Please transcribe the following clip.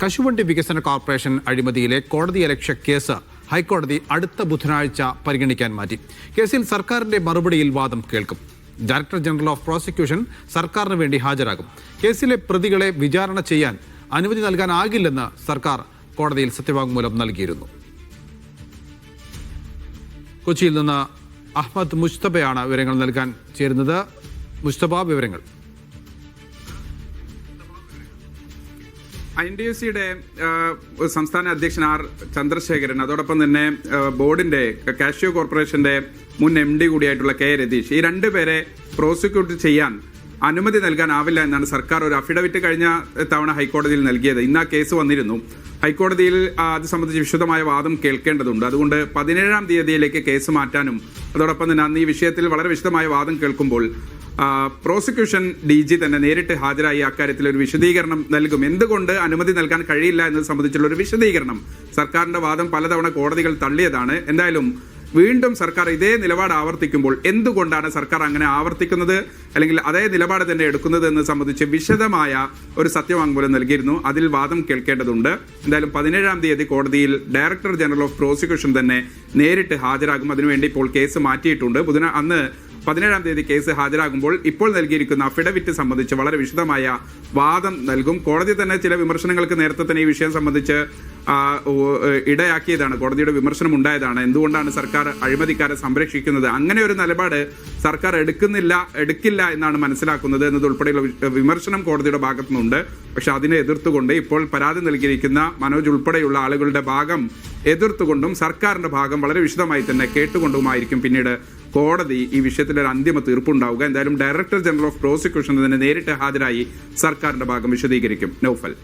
കശുവണ്ടി വികസന കോർപ്പറേഷൻ അഴിമതിയിലെ കോടതിയലക്ഷ്യ കേസ് ഹൈക്കോടതി അടുത്ത ബുധനാഴ്ച പരിഗണിക്കാൻ മാറ്റി. കേസിൽ സർക്കാരിന്റെ മറുപടിയിൽ വാദം കേൾക്കും. ഡയറക്ടർ ജനറൽ ഓഫ് പ്രോസിക്യൂഷൻ സർക്കാരിന് വേണ്ടി ഹാജരാകും. കേസിലെ പ്രതികളെ വിചാരണ ചെയ്യാൻ അനുമതി നൽകാനാകില്ലെന്ന് സർക്കാർ കോടതിയിൽ സത്യവാങ്മൂലം നൽകിയിരുന്നു. കൊച്ചിയിൽ നിന്ന് അഹമ്മദ് മുസ്തഫയാണ് വിവരങ്ങൾ നൽകാൻ ചേരുന്നത്. മുസ്തഫ, വിവരങ്ങൾ. INTUC-യുടെ സംസ്ഥാന അധ്യക്ഷൻ ആർ ചന്ദ്രശേഖരൻ, അതോടൊപ്പം തന്നെ ബോർഡിന്റെ കാഷ്യൂ കോർപ്പറേഷന്റെ മുൻ MD കൂടിയായിട്ടുള്ള K രതീഷ്, ഈ രണ്ടുപേരെ പ്രോസിക്യൂട്ട് ചെയ്യാൻ അനുമതി നൽകാനാവില്ല എന്നാണ് സർക്കാർ ഒരു അഫിഡവിറ്റ് കഴിഞ്ഞ തവണ ഹൈക്കോടതിയിൽ നൽകിയത്. ഇന്ന് ആ കേസ് വന്നിരുന്നു. ഹൈക്കോടതിയിൽ അത് സംബന്ധിച്ച് വിശദമായ വാദം കേൾക്കേണ്ടതുണ്ട്. അതുകൊണ്ട് 17-ാം തീയതിയിലേക്ക് കേസ് മാറ്റാനും അതോടൊപ്പം തന്നെ അന്ന് ഈ വിഷയത്തിൽ വളരെ വിശദമായ വാദം കേൾക്കുമ്പോൾ പ്രോസിക്യൂഷൻ DG തന്നെ നേരിട്ട് ഹാജരായി അക്കാര്യത്തിൽ ഒരു വിശദീകരണം നൽകും. എന്തുകൊണ്ട് അനുമതി നൽകാൻ കഴിയില്ല എന്നത് സംബന്ധിച്ചുള്ള ഒരു വിശദീകരണം. സർക്കാരിന്റെ വാദം പലതവണ കോടതികൾ തള്ളിയതാണ്. എന്തായാലും വീണ്ടും സർക്കാർ ഇതേ നിലപാട് ആവർത്തിക്കുമ്പോൾ എന്തുകൊണ്ടാണ് സർക്കാർ അങ്ങനെ ആവർത്തിക്കുന്നത്, അല്ലെങ്കിൽ അതേ നിലപാട് തന്നെ എടുക്കുന്നത് എന്ന് സംബന്ധിച്ച് വിശദമായ ഒരു സത്യവാങ്മൂലം നൽകിയിരുന്നു. അതിൽ വാദം കേൾക്കേണ്ടതുണ്ട്. എന്തായാലും 17-ാം തീയതി കോടതിയിൽ ഡയറക്ടർ ജനറൽ ഓഫ് പ്രോസിക്യൂഷൻ തന്നെ നേരിട്ട് ഹാജരാകും. അതിനുവേണ്ടി ഇപ്പോൾ കേസ് മാറ്റിയിട്ടുണ്ട്. അന്ന് 17-ാം തീയതി കേസ് ഹാജരാകുമ്പോൾ ഇപ്പോൾ നൽകിയിരിക്കുന്ന അഫിഡവിറ്റ് സംബന്ധിച്ച് വളരെ വിശദമായ വാദം നൽകും. കോടതി തന്നെ ചില വിമർശനങ്ങൾക്ക് നേരത്തെ തന്നെ ഈ വിഷയം സംബന്ധിച്ച് ഇടയാക്കിയതാണ്. കോടതിയുടെ വിമർശനം ഉണ്ടായതാണ്. എന്തുകൊണ്ടാണ് സർക്കാർ അഴിമതിക്കാരെ സംരക്ഷിക്കുന്നത്, അങ്ങനെ ഒരു നിലപാട് സർക്കാർ എടുക്കില്ല എന്നാണ് മനസ്സിലാക്കുന്നത് എന്നതുൾപ്പെടെയുള്ള വിമർശനം കോടതിയുടെ ഭാഗത്തുനിന്നുണ്ട്. പക്ഷെ അതിനെ എതിർത്തുകൊണ്ട് ഇപ്പോൾ പരാതി നൽകിയിരിക്കുന്ന മനോജ് ഉൾപ്പെടെയുള്ള ആളുകളുടെ ഭാഗം എതിർത്തുകൊണ്ടും സർക്കാരിന്റെ ഭാഗം വളരെ വിശദമായി തന്നെ കേട്ടുകൊണ്ടുമായിരിക്കും പിന്നീട് കോടതി ഈ വിഷയത്തിൽ ഒരു അന്തിമ തീർപ്പുണ്ടാവുക. എന്തായാലും ഡയറക്ടർ ജനറൽ ഓഫ് പ്രോസിക്യൂഷൻ തന്നെ നേരിട്ട് ഹാജരായി സർക്കാരിന്റെ ഭാഗം വിശദീകരിക്കും. നൗഫൽ.